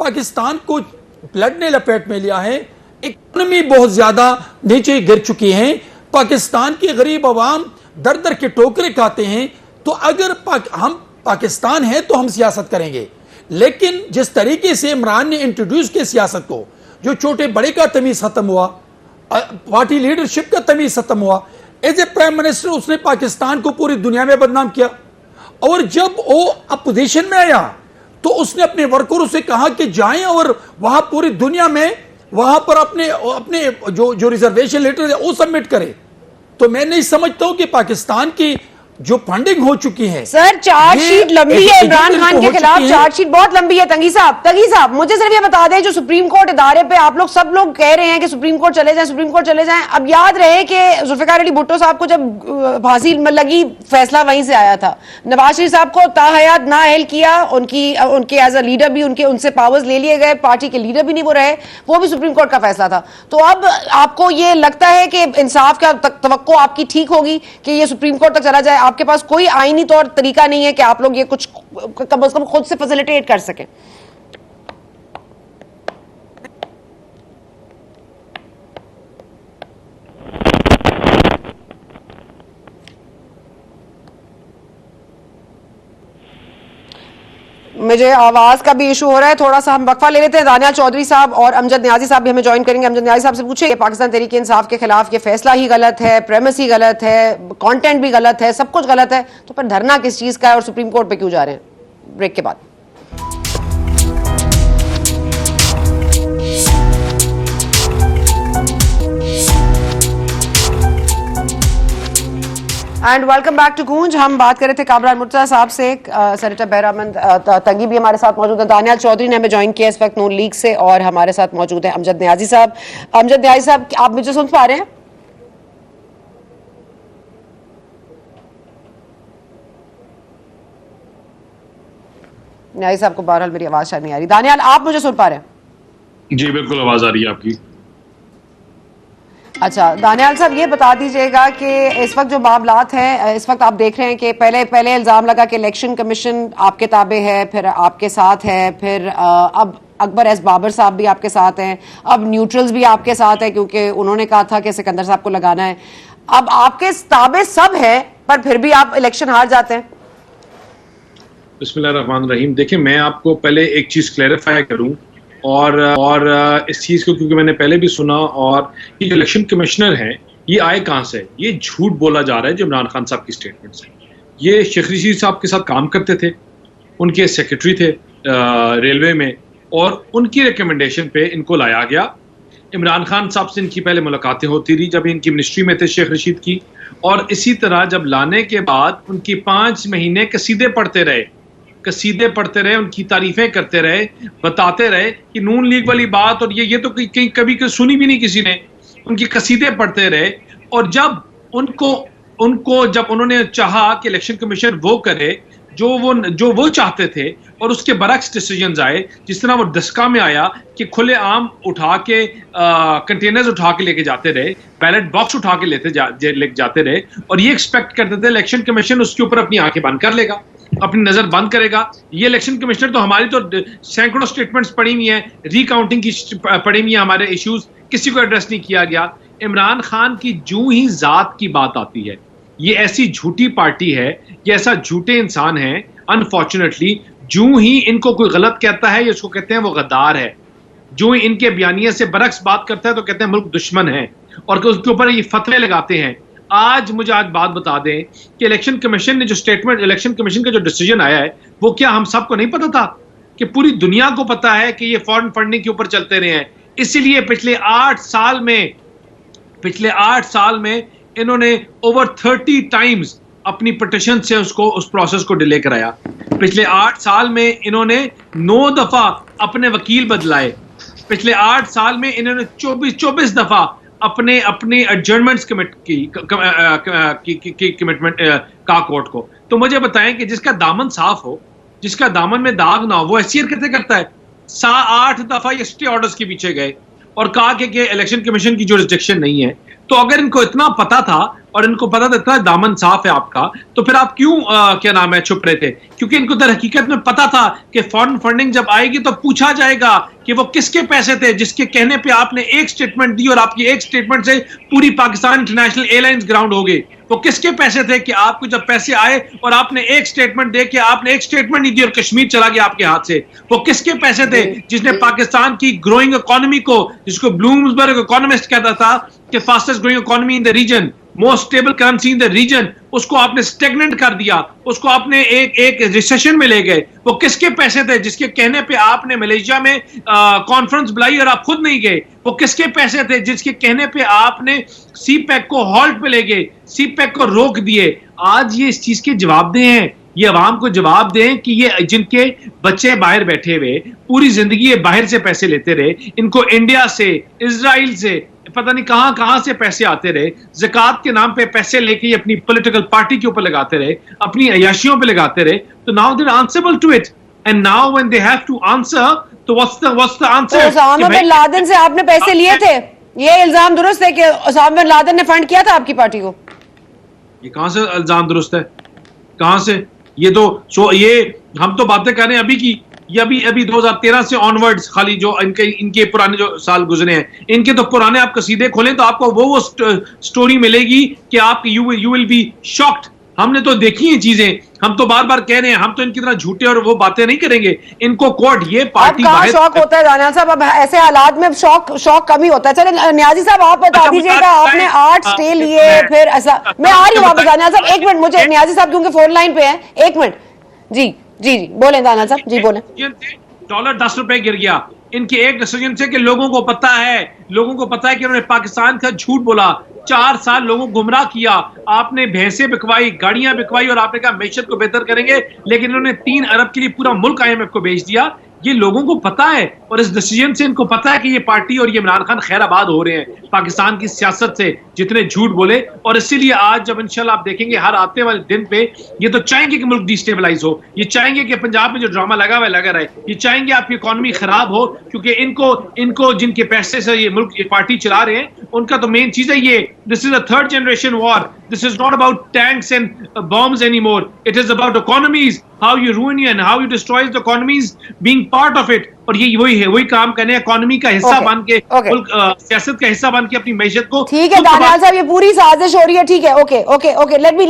पाकिस्तान को ब्लड ने लपेट में लिया है, इकोनॉमी बहुत ज्यादा नीचे गिर चुकी है, पाकिस्तान के गरीब अवाम दर दर के टोकरे खाते हैं। तो अगर हम पाकिस्तान हैं तो हम सियासत करेंगे, लेकिन जिस तरीके से इमरान ने इंट्रोड्यूस किया सियासत को, जो छोटे बड़े का तमीज खत्म हुआ, पार्टी लीडरशिप का तमीज खत्म हुआ, एज ए प्राइम मिनिस्टर उसने पाकिस्तान को पूरी दुनिया में बदनाम किया। और जब वो अपोजिशन में आया तो उसने अपने वर्करों से कहा कि जाएं और वहां पूरी दुनिया में वहां पर अपने जो रिजर्वेशन लेटर है वो सबमिट करें। तो मैं नहीं समझता हूं कि पाकिस्तान की जो फंडिंग हो चुकी है। सर चार्जशीट लंबी है इमरान खान के खिलाफ, चार्जशीट बहुत लंबी है। तंगी साहब मुझे सिर्फ ये बता दें, जो सुप्रीम कोर्ट इदारे पे आप लोग सब लोग कह रहे हैं कि सुप्रीम कोर्ट चले जाएं, अब याद रहे कि जुल्फिकार अली भुट्टो साहब को जब फांसी लगी फैसला वहीं से आया था। नवाज शरीफ साहब को ताहयात नाअहल किया, उनके एज अ लीडर भी उनसे पावर्स ले लिए गए, पार्टी के लीडर भी नहीं वो रहे, वो भी सुप्रीम कोर्ट का फैसला था। तो अब आपको ये लगता है कि इंसाफ का तवक्को आपकी ठीक होगी कि ये सुप्रीम कोर्ट तक चला जाए? आपके पास कोई आईनी तौर तरीका नहीं है कि आप लोग ये कुछ कम से कम खुद से फैसिलिटेट कर सकें? मुझे आवाज का भी इशू हो रहा है, थोड़ा सा हम वक्फा ले लेते हैं। दानियाल चौधरी साहब और अमजद न्याजी साहब भी हमें ज्वाइन करेंगे। अमजद न्याजी साहब से पूछे, पाकिस्तान तहरीक इंसाफ के खिलाफ ये फैसला ही गलत है, प्रेमिस ही गलत है, कंटेंट भी गलत है, सब कुछ गलत है, तो फिर धरना किस चीज का है और सुप्रीम कोर्ट पे क्यों जा रहे हैं? ब्रेक के बाद। एंड वेलकम बैक टू गूंज। हम बात कर रहे थे कामरान मुर्तजा साहब से, सेनेटर बहरामंद तंगी भी हमारे साथ मौजूद है, दानियाल चौधरी ने हमें ज्वाइन किया इस वक्त नून लीग से, और हमारे साथ मौजूद है अमजद न्याजी साहब। अमजद न्याजी साहब, आप मुझे सुन पा रहे हैं? न्याजी साहब को बहरहाल मेरी आवाज शायद नहीं आ रही। दानियाल, आप मुझे सुन पा रहे हैं? जी बिल्कुल, आवाज आ रही है आपकी। अच्छा दानियाल साहब, ये बता दीजिएगा कि इस वक्त जो मामलात हैं, इस वक्त आप देख रहे हैं कि पहले इल्ज़ाम लगा कि इलेक्शन कमीशन आपके ताबे है, फिर आपके साथ है, फिर अब अकबर एस बाबर साहब भी आपके साथ हैं, अब न्यूट्रल्स भी आपके साथ है क्योंकि उन्होंने कहा था कि सिकंदर साहब को लगाना है। अब आपके ताबे सब है पर फिर भी आप इलेक्शन हार जाते हैं। बिस्मिल्लाहिर्रहमानिर्रहीम। देखिए, मैं आपको पहले एक चीज़ क्लैरिफाई करूं, और इस चीज़ को क्योंकि मैंने पहले भी सुना, और ये जो इलेक्शन कमिश्नर हैं ये आए कहाँ से? ये झूठ बोला जा रहा है जो इमरान खान साहब की स्टेटमेंट से। ये शेख रशीद साहब के साथ काम करते थे, उनके सेक्रेटरी थे रेलवे में, और उनकी रिकमेंडेशन पे इनको लाया गया। इमरान खान साहब से इनकी पहले मुलाकातें होती रही जब इनकी मिनिस्ट्री में थे शेख रशीद की, और इसी तरह जब लाने के बाद उनकी 5 महीने कसीदे पढ़ते रहे, उनकी तारीफें करते रहे, बताते रहे कि नून लीग वाली बात, और ये तो कहीं कभी सुनी भी नहीं किसी ने। उनकी कसीदे पढ़ते रहे, और जब उनको जब उन्होंने चाहा कि इलेक्शन कमीशन वो करे जो वो चाहते थे, और उसके बरक्स डिसीजंस आए, जिस तरह वो दस्का में आया कि खुले आम उठा के कंटेनर्स उठा के लेके जाते रहे, बैलेट बॉक्स उठा के लेके जाते रहे, और ये एक्सपेक्ट करते थे इलेक्शन कमीशन उसके ऊपर अपनी आंखें बंद कर लेगा, अपनी नजर बंद करेगा। ये इलेक्शन कमिश्नर तो हमारी तो सैकड़ों स्टेटमेंट्स पड़ी हुई हैं, रिकाउंटिंग की पड़ी हुई है, हमारे इश्यूज किसी को एड्रेस नहीं किया गया। इमरान खान की जूं ही जात की बात आती है, ये ऐसी झूठी पार्टी है, ये ऐसा झूठे इंसान है, अनफॉर्चुनेटली जूं ही इनको कोई गलत कहता है या उसको कहते हैं वो गद्दार है, जो इनके बयानिया से बरक्स बात करता है तो कहते हैं मुल्क दुश्मन है, और उसके ऊपर ये फतवे लगाते हैं। आज बात बता दें कि इलेक्शन कमीशन ने जो स्टेटमेंट, इलेक्शन कमीशन का जो डिसीजन आया है, वो क्या हम सबको नहीं पता था? कि पूरी दुनिया को पता है कि ये फॉरेन फंडिंग के ऊपर चलते रहे हैं। इसीलिए पिछले 8 साल में इन्होंने ओवर 30 टाइम्स अपनी पिटीशन से उस प्रोसेस को डिले कराया। पिछले 8 साल में इन्होंने 9 दफा अपने वकील बदलाए। पिछले 8 साल में इन्होंने 24 दफा अपने एडजर्नमेंट्स कमिटमेंट का कोर्ट को। तो मुझे बताएं कि जिसका दामन साफ हो, जिसका दामन में दाग ना हो, वो ऐसी हरकतें करता है। 8 दफा ये स्टे ऑर्डर्स के पीछे गए और कहा कि इलेक्शन कमीशन की जुरिसडिक्शन नहीं है। तो अगर इनको इतना पता था और इनको पता था इतना दामन साफ है आपका, तो फिर आप क्यों छुप रहे थे? क्योंकि इनको दर हकीकत में पता था कि फॉरेन फंडिंग जब आएगी तो पूछा जाएगा कि वो किसके पैसे थे, जिसके कहने पे आपने एक स्टेटमेंट दी और आपकी एक स्टेटमेंट से पूरी पाकिस्तान इंटरनेशनल एयरलाइंस ग्राउंड हो गई। वो किसके पैसे थे कि आपको जब पैसे आए और आपने एक स्टेटमेंट दे के आपने एक स्टेटमेंट नहीं दी और कश्मीर चला गया आपके हाथ से? वो किसके पैसे थे जिसने पाकिस्तान की ग्रोइंग इकोनॉमी को, जिसको ब्लूमबर्ग इकोनॉमिस्ट कहता था कि fastest growing economy in the region, most stable currency in the region, उसको आपने स्टेगनेंट कर दिया, उसको आपने एक रिसेशन में ले गए। वो किसके पैसे थे जिसके कहने पे आपने मलेशिया में कॉन्फ्रेंस बुलाई और आप खुद नहीं गए? वो किसके पैसे थे जिसके कहने पे आपने सीपैक को हॉल्ट पे ले गए, सीपैक को रोक दिए? आज ये इस चीज के जवाब दे हैं, ये अवाम को जवाब दें कि ये जिनके बच्चे बाहर बैठे हुए पूरी जिंदगी ये बाहर से पैसे लेते रहे, इनको इंडिया से, इजराइल से, पता नहीं कहां से पैसे आते रहे, ज़कात के नाम पे पैसे लेके ये अपनी पॉलिटिकल पार्टी के ऊपर लगाते रहे, अपनी अयाशियों पे लगाते रहे। तो now they are answerable to it, and now when they have to answer, तो what's the answer? Osama bin Laden से आपने पैसे लिए थे, ये इल्जाम दुरुस्त है कि ओसामा बिन लादेन ने फंड किया था आपकी पार्टी को? ये कहां से इल्जाम दुरुस्त है? कहां से? ये तो ये हम तो बातें कर रहे हैं अभी की, ये अभी 2013 से ऑनवर्ड्स, खाली जो इनके पुराने जो साल गुजरे हैं, इनके तो पुराने आप कसीदे खोलें तो आपको वो स्टोरी मिलेगी कि आप यू विल बी शॉक्ड। हमने तो देखी हैं चीजें, हम तो बार बार कह रहे हैं, हम तो इनकी तरह झूठे और वो बातें नहीं करेंगे। इनको कोर्ट ये पार्टी अब कहाँ शौक होता है दानियाल साहब? अब ऐसे हालात में शौक कम ही होता है। चले न्याजी साहब आप बता दीजिएगा, आपने 8 स्टे लिए, फिर ऐसा, मैं आ रही हूँ वापस। दानियाल साहब एक मिनट, मुझे न्याजी साहब क्योंकि फोन लाइन पे है, एक मिनट। जी जी जी बोलें दानियाल साहब, जी बोलें। डॉलर 10 रुपए गिर गया इनके एक डिसीजन से, कि लोगों को पता है कि उन्होंने पाकिस्तान का झूठ बोला, 4 साल लोगों को गुमराह किया, आपने भैंसें बिकवाई, गाड़ियां बिकवाई और आपने कहा मैशत को बेहतर करेंगे, लेकिन इन्होंने 3 अरब के लिए पूरा मुल्क IMF को बेच दिया। ये लोगों को पता है और इस डिसीजन से इनको पता है कि ये पार्टी और ये इमरान खान खैराबाद हो रहे हैं पाकिस्तान की सियासत से, जितने झूठ बोले। और इसीलिए आज जब इंशाल्लाह आप देखेंगे हर आते वाले दिन पे ये तो चाहेंगे कि मुल्क डिस्टेबलाइज हो, ये चाहेंगे कि पंजाब में जो ड्रामा लगा हुआ लगा रहे, ये चाहेंगे आपकी इकोनॉमी खराब हो, क्योंकि इनको जिनके पैसे से ये मुल्क ये पार्टी चला रहे हैं उनका तो मेन चीज है ये, this is a 3rd generation war, this is not about tanks and bombs anymore, it is about economies, how you ruin and how you destroy the economies being part of it। और ये वही काम करने, economy का हिस्सा बन के, सियासत का हिस्सा बन के अपनी मैशत को। ठीक है दानियाल साहब, ये पूरी साजिश हो रही है, ठीक है, okay let me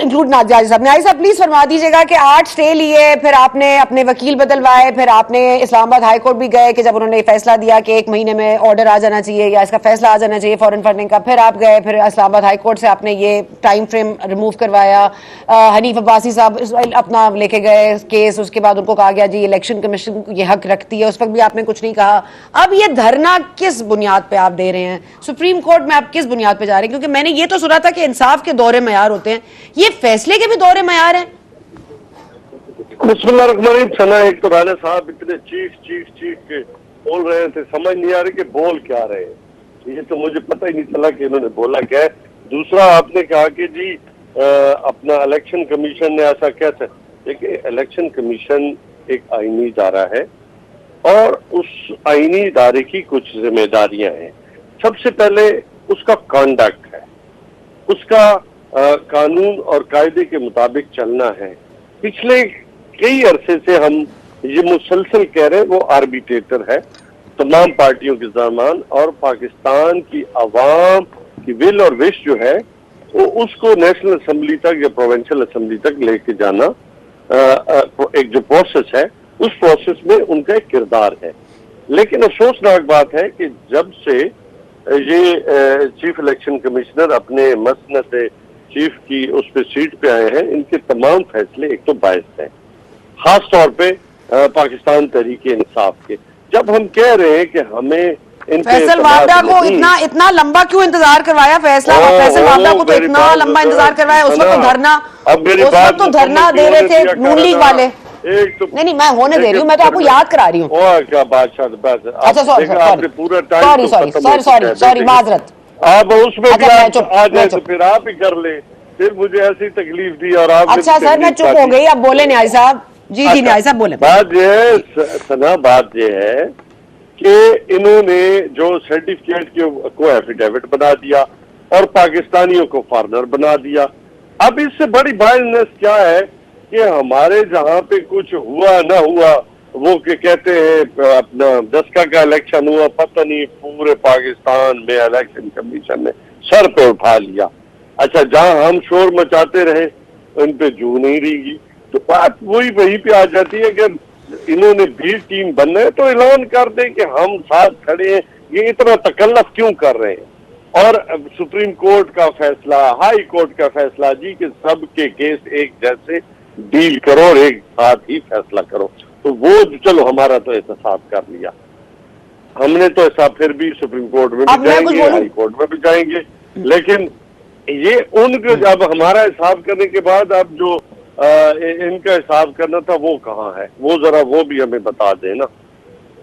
include Niazi साहब। न्याजी साहब प्लीज फरमा दीजिएगा कि 8 स्टे लिए, फिर आपने अपने वकील बदलवाए, फिर आपने इस्लामाबाद हाई कोर्ट भी गए कि जब उन्होंने फैसला दिया कि 1 महीने में ऑर्डर आ जाना चाहिए या इसका फैसला आ जाना चाहिए फॉरेन फंडिंग का, फिर आप गए, फिर इस्लामाबाद हाई कोर्ट से आपने ये टाइम फ्रेम रिमूव करवाया, हनीफ अब्बासी साहब अपना लेके गए केस, उसके बाद उनको कहा गया जी इलेक्शन कमीशन ये हक रखती है, उस वक्त भी आपने कुछ नहीं कहा। अब ये धरना किस बुनियाद पे आप दे रहे हैं? सुप्रीम कोर्ट में आप किस बुनियाद पे जा रहे हैं? क्योंकि मैंने ये तो सुना था कि इंसाफ के दौरे मयार होते हैं, ये फैसले के भी दौरे मयार हैं। बिस्मिल्लाहिर्रहमानिर्रहीम। सना, एक तो राणा साहब इतने चीख के बोल रहे थे, समझ नहीं आ रही कि बोल क्या रहे हैं, ये तो मुझे पता ही नहीं चला कि इन्होंने बोला क्या है। दूसरा, आपने कहा कि जी अपना इलेक्शन कमीशन ने ऐसा कैसे, देखिए इलेक्शन कमीशन एक आईनी इदारा है और उस आईनी इदारे की कुछ जिम्मेदारियां हैं। सबसे पहले उसका कॉन्डक्ट है, उसका कानून और कायदे के मुताबिक चलना है। पिछले कई अरसे से हम ये मुसलसल कह रहे हैं वो आर्बिट्रेटर है तमाम पार्टियों के दरमियान, और पाकिस्तान की आवाम की विल और विश जो है वो उसको नेशनल असेंबली तक या प्रोविंशियल असेंबली तक लेके जाना एक जो प्रोसेस है, उस प्रोसेस में उनका एक किरदार है। लेकिन अफसोसनाक बात है कि जब से ये चीफ इलेक्शन कमिश्नर अपने मसनद से चीफ की उस पे सीट पे आए हैं, इनके तमाम फैसले एक तो बायस हैं, खास तौर पे पाकिस्तान तहरीक इंसाफ के। जब हम कह रहे हैं कि हमें फैसल वावडा को इतना लंबा क्यों इंतजार करवाया? फैसल वावडा को तो इतना लंबा इंतजार करवाया, उस वक्त तो धरना दे रहे थे नून लीग वाले। नहीं मैं होने दे रही हूँ, मैं तो आपको याद करा रही हूँ। क्या बादशाह, अच्छा सॉरी माजरत, आप उसमें भी आ जाए तो फिर आप ही कर ले, फिर मुझे ऐसी तकलीफ दी और आप। अच्छा सर मैं चुप हो गई, अब बोले न्याय साहब। जी न्याय साहब बोले। बात ये है सना, बात ये है कि इन्होंने जो सर्टिफिकेट को एफिडेविट बना दिया और पाकिस्तानियों को फॉरेनर बना दिया। अब इससे बड़ी बायसनेस क्या है कि हमारे जहाँ पे कुछ हुआ ना हुआ, वो के कहते हैं अपना 10 का इलेक्शन हुआ, पता नहीं पूरे पाकिस्तान में इलेक्शन कमीशन ने सर पे उठा लिया। अच्छा, जहाँ हम शोर मचाते रहे उन पे जू नहीं रहेगी, तो बात वही पे आ जाती है कि इन्होंने भी टीम बनना है तो ऐलान कर दें कि हम साथ खड़े हैं। ये इतना तकल्लफ क्यों कर रहे हैं? और सुप्रीम कोर्ट का फैसला, हाई कोर्ट का फैसला जी कि सबके केस एक जैसे डील करो और एक साथ ही फैसला करो। तो वो चलो हमारा तो एहतसाब कर लिया हमने, तो ऐसा फिर भी सुप्रीम कोर्ट में भी जाएंगे, हाई कोर्ट में भी जाएंगे, लेकिन ये उनको जब हमारा हिसाब करने के बाद अब जो इनका हिसाब करना था वो कहाँ है, वो जरा वो भी हमें बता देना,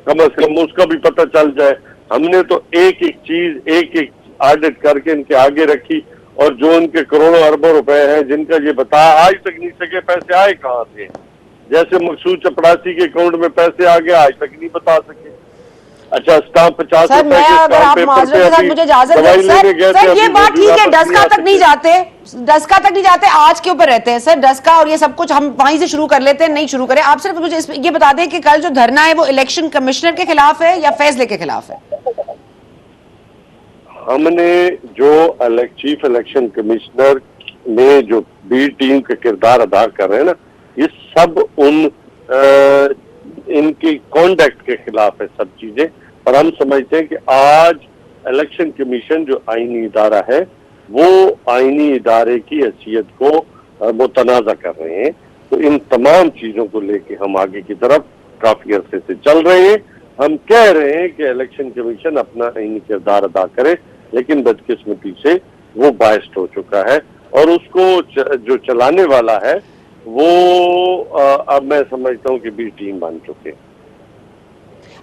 कम से कम उसका भी पता चल जाए। हमने तो एक एक चीज एक एक ऑडिट करके इनके आगे रखी, और जो उनके करोड़ों अरबों रुपए हैं जिनका ये बताया आज तक नहीं सके पैसे आए कहाँ से। जैसे मकसूद चपड़ासी के अकाउंट में पैसे आ गए, आज तक नहीं बता सके। अच्छा, स्टाम्प 50 सर, मैं अगर आप माजरत के साथ मुझे इजाजत दें सर, ये बात ठीक है, डस्का तक नहीं जाते, डस्का तक नहीं जाते, आज के ऊपर रहते हैं सर, डस्का और ये सब कुछ हम वहीं से शुरू कर लेते हैं, नहीं शुरू करें। आप सिर्फ मुझे ये बता दें कि कल जो धरना है वो इलेक्शन कमिश्नर के खिलाफ है या फैसले के खिलाफ है? हमने जो चीफ इलेक्शन कमिश्नर ने जो बी टीम का किरदार अदा कर रहे हैं ना, ये सब इनकी कॉन्डक्ट के खिलाफ है सब चीजें। और हम समझते हैं कि आज इलेक्शन कमीशन जो आईनी इदारा है वो आईनी इदारे की हैसियत को मुतनाज़ा कर रहे हैं। तो इन तमाम चीजों को लेके हम आगे की तरफ काफी अरसे से चल रहे हैं। हम कह रहे हैं कि इलेक्शन कमीशन अपना आईनी किरदार अदा करे, लेकिन बदकिस्मती से वो बायस्ड हो चुका है और उसको जो चलाने वाला है वो अब मैं समझता हूँ कि बी टीम बन चुके हैं।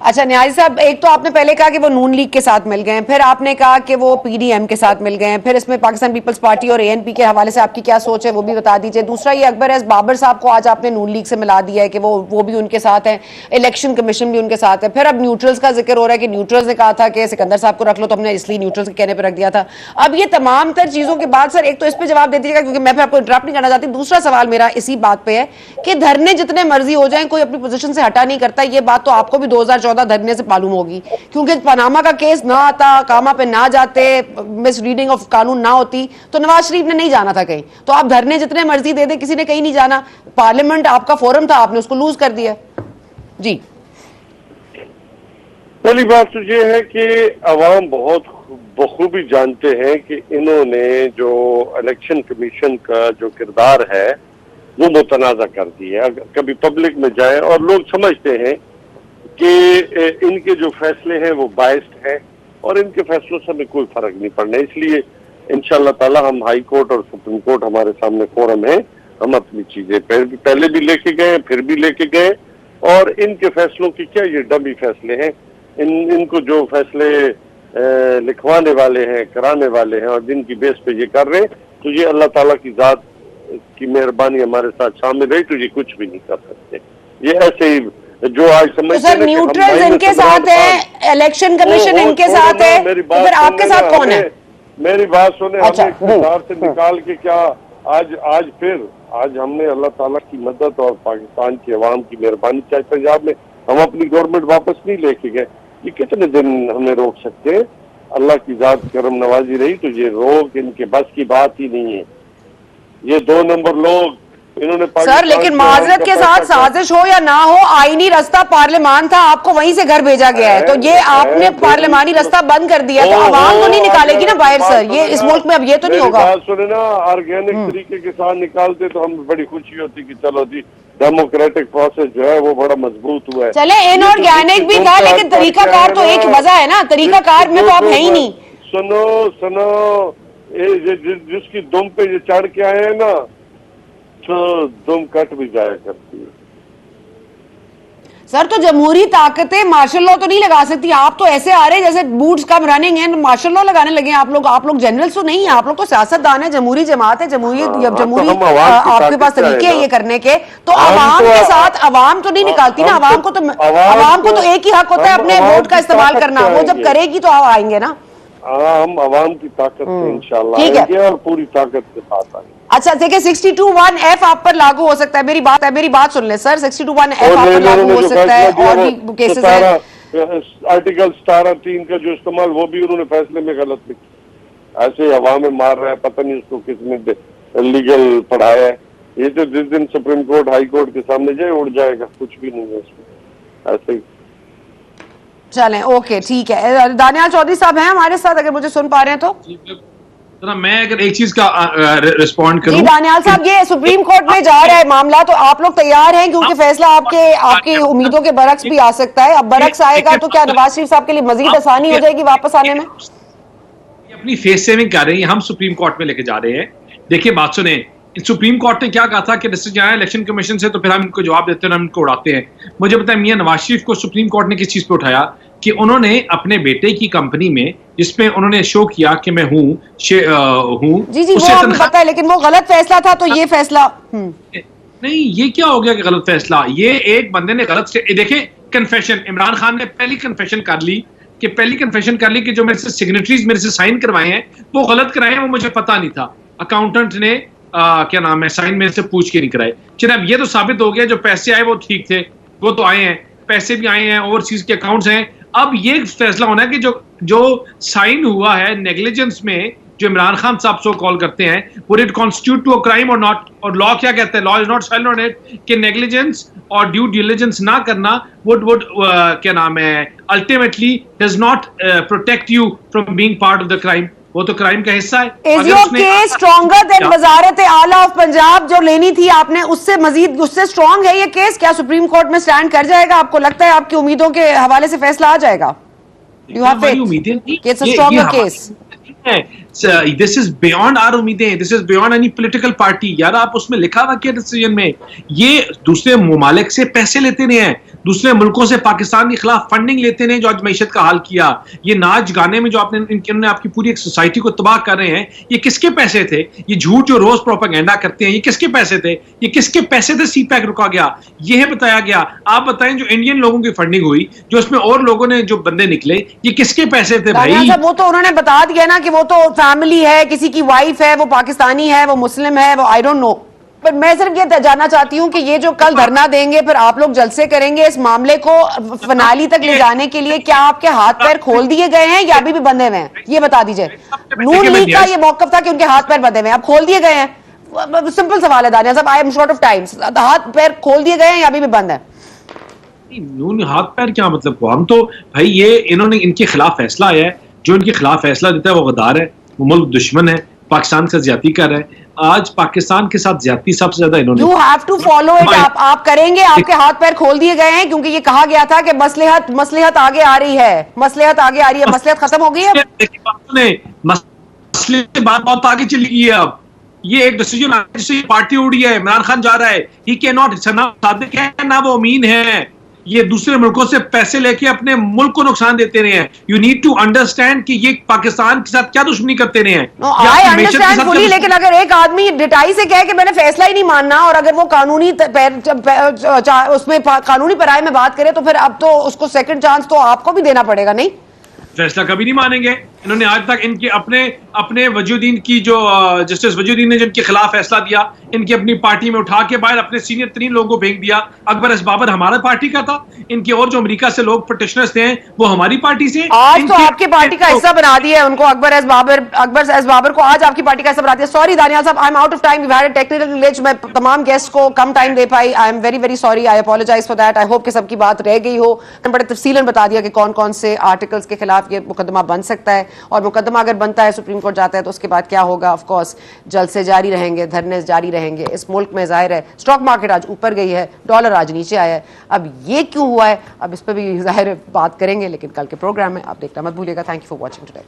अच्छा न्याजी साहब, एक तो आपने पहले कहा कि वो नून लीग के साथ मिल गए हैं, फिर आपने कहा कि वो पीडीएम के साथ मिल गए हैं, फिर इसमें पाकिस्तान पीपल्स पार्टी और एएनपी के हवाले से आपकी क्या सोच है वो भी बता दीजिए। दूसरा, ये अकबर एस बाबर साहब को आज आपने नून लीग से मिला दिया है कि वो भी उनके साथ है, इलेक्शन कमीशन भी उनके साथ है। फिर अब न्यूट्रल्स का जिक्र हो रहा है कि न्यूट्रल्स ने कहा था कि सिकंदर साहब को रख लो, तो हमने इसलिए न्यूट्रल्स के कहने पर रख दिया था। अब ये तमाम तर चीजों के बाद सर एक तो इस पर जवाब दे दीजिएगा, क्योंकि मैं फिर आपको इंटरप्ट नहीं करना चाहती। दूसरा सवाल मेरा इसी बात पे है कि धरने जितने मर्जी हो जाएं, कोई अपनी पोजीशन से हटा नहीं करता। ये बात तो आपको भी 2014 धरने से मालूम होगी, क्योंकि पनामा का केस ना आता, कामा पे ना जाते, मिस रीडिंग ऑफ कानून ना होती, तो नवाज शरीफ ने नहीं जाना था कहीं। तो आप धरने जितने मर्जी दे दे, किसी ने कहीं नहीं जाना। पार्लियामेंट आपका फोरम था, आपने उसको लूज कर दिया। जी, पहली बात तो ये है कि अवाम बहुत बखूबी जानते हैं कि इन्होंने जो इलेक्शन कमीशन का जो किरदार है वो मुतनाज़ा कर दिया। अगर कभी पब्लिक में जाए और लोग समझते हैं कि इनके जो फैसले हैं वो बायस्ड हैं और इनके फैसलों से हमें कोई फर्क नहीं पड़ना। इसलिए इंशाअल्लाह ताला हम हाई कोर्ट और सुप्रीम कोर्ट हमारे सामने फोरम है, हम अपनी चीजें पहले भी लेके गए, फिर भी लेके गए। और इनके फैसलों की क्या ये डमी फैसले हैं, इनको जो फैसले लिखवाने वाले हैं, कराने वाले हैं और जिनकी बेस पे ये कर रहे हैं, तो ये अल्लाह ताला की जात की मेहरबानी हमारे साथ शामिल रही, तो ये कुछ भी नहीं कर सकते। ये ऐसे ही जो आज समझते तो सर न्यूट्रल्स इनके साथ है, इलेक्शन कमीशन इनके साथ है, तो फिर आपके साथ कौन है? मेरी बात सुने, अच्छा, हमने इख्तियार से निकाल के क्या आज हमने अल्लाह ताला की मदद और पाकिस्तान की अवाम की मेहरबानी चाहे पंजाब में हम अपनी गवर्नमेंट वापस नहीं लेके गए। ये कितने दिन हमें रोक सकते हैं? अल्लाह की जात करम नवाजी रही तो ये रोक इनके बस की बात ही नहीं है। ये 2 नंबर लोग इन्होंने सर, लेकिन माजरत के साथ साजिश हो या ना हो, आईनी रास्ता पार्लियामान था, आपको वहीं से घर भेजा गया है, तो ये आपने पार्लियामानी रास्ता बंद कर दिया, तो आवाम तो नहीं निकालेगी ना बाहर सर, ये इस मुल्क में अब ये तो नहीं होगा। बात सुने ना, ऑर्गेनिक तरीके के साथ निकालते तो हमें बड़ी खुशी होती कि चलो जी डेमोक्रेटिक प्रोसेस जो है वो बड़ा मजबूत हुआ है। चले इनऑर्गेनिक भी था, लेकिन तरीकाकार तो एक वजह है ना, तरीकाकार में तो आप है ही नहीं। सुनो जिसकी दुम पे ये चढ़ के आए हैं ना, तो दुम कट भी जाया करती है। सर, तो जमहूरी ताकतें मार्शल लॉ तो नहीं लगा सकती। आप तो ऐसे आ रहे हैं जैसे बूट्स कम रनिंग है, मार्शल लॉ लगाने लगे हैं आप लोग जनरल्स तो नहीं है, आप लोग तो सियासतदान है, जमहूरी जमात है, जमहूरी आपके पास तरीके हैं ये करने के। तो आवाम के साथ आवाम तो नहीं निकालती ना, आवाम को तो एक ही हक होता है अपने वोट का इस्तेमाल करना, वो जब करेगी तो आप आएंगे ना। हम आवाम की ताकत से इंशाल्लाह आएंगे और पूरी ताकत के साथ आएंगे। अच्छा देखिए, 62(1)(f) आप पर लागू हो सकता है। मेरी बात सुन ले सर, 62(1)(f) आप पर लागू हो सकता है और भी केसेस हैं। आर्टिकल 17(3) का जो इस्तेमाल वो भी उन्होंने फैसले में गलत लिखा, ऐसे हवा में मार रहा है, पता नहीं उसको किसने लीगल पढ़ाया है। ये तो जिस दिन सुप्रीम कोर्ट हाई कोर्ट के सामने जाए उड़ जाएगा, कुछ भी नहीं है इसमें, ऐसे ही। चलें, ओके, ठीक है। दानियाल चौधरी साहब हैं हमारे साथ, अगर मुझे सुन पा रहे हैं तो। जरा मैं अगर एक चीज का रिस्पॉन्ड जी करूं। दानियाल साहब, ये सुप्रीम कोर्ट में जा रहा है मामला, तो आप लोग तैयार हैं? क्योंकि फैसला आपकी उम्मीदों के बरक्स भी आ सकता है। अब बरक्स आएगा तो क्या नवाज शरीफ साहब के लिए मजीद आसानी हो जाएगी वापस आने में? अपनी फेस सेविंग कर रहे हैं, हम सुप्रीम कोर्ट में लेके जा रहे हैं। देखिए बात सुने, सुप्रीम कोर्ट ने क्या कहा था कि डिस्ट्रिक्ट जाए इलेक्शन कमीशन से, तो फिर हम इनको जवाब देते हैं, हम इनको उड़ाते हैं। मुझे पता है मियां नवाज शरीफ को सुप्रीम कोर्ट ने किस चीज पे उठाया कि उन्होंने अपने बेटे की कंपनी में, जिसमें उन्होंने शो किया कि मैं हूं जी जी, वो हमें पता है, लेकिन वो गलत फैसला था, तो ये फैसला नहीं, ये क्या हो गया कि गलत फैसला? ये एक बंदे ने गलत से देखिए, कन्फेशन इमरान खान ने पहली कन्फेशन कर ली कि जो मेरे से सिग्नेटरीज मेरे से साइन करवाए हैं वो गलत कराए हैं, वो मुझे पता नहीं था। अकाउंटेंट ने क्या नाम है, साइन मेरे से पूछ के नहीं कराए। जनाब ये तो साबित हो गया, जो पैसे आए वो ठीक थे, वो तो आए हैं, पैसे भी आए हैं, ओवरसीज के अकाउंट्स हैं। अब ये फैसला होना है कि जो साइन हुआ है नेग्लिजेंस में, जो इमरान खान साहब सो कॉल करते हैं, would it constitute to a crime और नॉट? और लॉ क्या कहता है? Law is not silent on it कि नेग्लिजेंस और ड्यू डिलिजेंस ना करना वुड क्या नाम है, ultimately does not protect you from being part of the crime. वो तो क्राइम का हिस्सा है। Is your case stronger than वजारत आला ऑफ पंजाब जो लेनी थी आपने, उससे स्ट्रॉन्ग है ये केस? क्या सुप्रीम कोर्ट में स्टैंड कर जाएगा? आपको लगता है आपकी उम्मीदों के हवाले से फैसला आ जाएगा? You have faith? It's a stronger case. This is beyond our उम्मीदें, this is beyond any political party. यार आप उसमें लिखा हुआ क्या डिसीजन में? ये दूसरे ममालिक से पैसे लेते नहीं है, दूसरे मुल्कों से पाकिस्तान के खिलाफ फंडिंग लेते नहीं, जो आज मईशत का हाल किया। ये नाच गाने में जो इन्होंने आपकी पूरी एक सोसाइटी को तबाह कर रहे हैं, ये किसके पैसे थे? ये झूठ जो रोज प्रोपेगेंडा करते हैं, ये किसके पैसे थे? ये किसके पैसे थे सीपैक रुका गया? ये है बताया गया। आप बताएं, जो इंडियन लोगों की फंडिंग हुई, जो उसमें और लोगों ने जो बंदे निकले, ये किसके पैसे थे भाई? वो तो उन्होंने बता दिया ना कि वो तो फैमिली है, किसी की वाइफ है, वो पाकिस्तानी है, वो मुस्लिम है, वो आई डोंट नो। पर मैं सिर्फ ये जानना चाहती हूँ कि ये जो कल धरना देंगे, फिर आप लोग जलसे करेंगे, इस मामले को फनाली तक ले जाने के लिए क्या आपके हाथ पैर खोल दिए गए हैं या अभी भी बंधे हुए हैं? ये बता दीजिए। नून लीग का ये मौकफ था कि उनके हाथ पैर बंधे हुए हैं, अब खोल दिए गए हैं? सिंपल सवाल है दानिया साहब, I am short of times. हाथ पैर खोल दिए गए हैं या अभी भी बंद है? नून हाथ पैर क्या मतलब? हम तो भाई, ये इन्होंने इनके खिलाफ फैसला आया है, जो इनके खिलाफ फैसला देता है वो गद्दार है, वो मुल्क दुश्मन है, पाकिस्तान से ज्यादती कर रहे हैं। आज पाकिस्तान के साथ ज्यादती सबसे ज्यादा इन्होंने। You have to follow it। आप करेंगे? आपके हाथ पैर खोल दिए गए हैं क्योंकि ये कहा गया था कि मसलिहत आगे आ रही है, मसलिहत खत्म हो गई है। मसले बात बहुत आगे चली गई है। अब ये एक डिसीजन जिससे पार्टी उड़ी है, इमरान खान जा रहा है, ही कैन नॉट, सादिक है ना वो अमीन है, ये दूसरे मुल्कों से पैसे लेके अपने मुल्क को नुकसान देते रहे हैं। यू नीड टू अंडरस्टैंड कि ये पाकिस्तान के साथ क्या दुश्मनी करते रहे हैं। आई अंडरस्टैंड फुली, लेकिन अगर एक आदमी डिटाई से कहे कि मैंने फैसला ही नहीं मानना, और अगर वो कानूनी उसमें कानूनी पराये में बात करे, तो फिर अब तो उसको सेकंड चांस तो आपको भी देना पड़ेगा। नहीं, फैसला कभी नहीं मानेंगे। इन्होंने आज तक इनके अपने वजूदीन की जो जस्टिस वजूदीन ने जिनके खिलाफ फैसला दिया, इनकी अपनी पार्टी में उठा के बाहर अपने सीनियर तरीन लोगों को फेंक दिया। अकबर एस बाबर हमारा पार्टी का था, इनके और जो अमेरिका से लोग पिटिशनर्स थे वो हमारी पार्टी से। आज तो आपकी पार्टी का हिस्सा बना दिया उनको, अकबर एस बाबर को आज आपकी पार्टी का हिस्सा बना दिया। Sorry Daniyal sahab, I am out of time, we had a technical glitch. मैं तमाम गेस्ट को कम टाइम दे पाई, I am very very sorry, I apologize for that. I hope कि सबकी बात रह गई हो। बड़े तफसीलन बता दिया कि कौन कौन से आर्टिकल्स के खिलाफ ये मुकदमा बन सकता है, और मुकदमा अगर बनता है, सुप्रीम कोर्ट जाता है, तो उसके बाद क्या होगा। ऑफ कोर्स जलसे जारी रहेंगे, धरने जारी रहेंगे। इस मुल्क में जाहिर है स्टॉक मार्केट आज ऊपर गई है, डॉलर आज नीचे आया है। अब ये क्यों हुआ है, अब इस पर भी जाहिर है बात करेंगे, लेकिन कल के प्रोग्राम में आप देखना मत भूलिएगा। Thank you for watching today.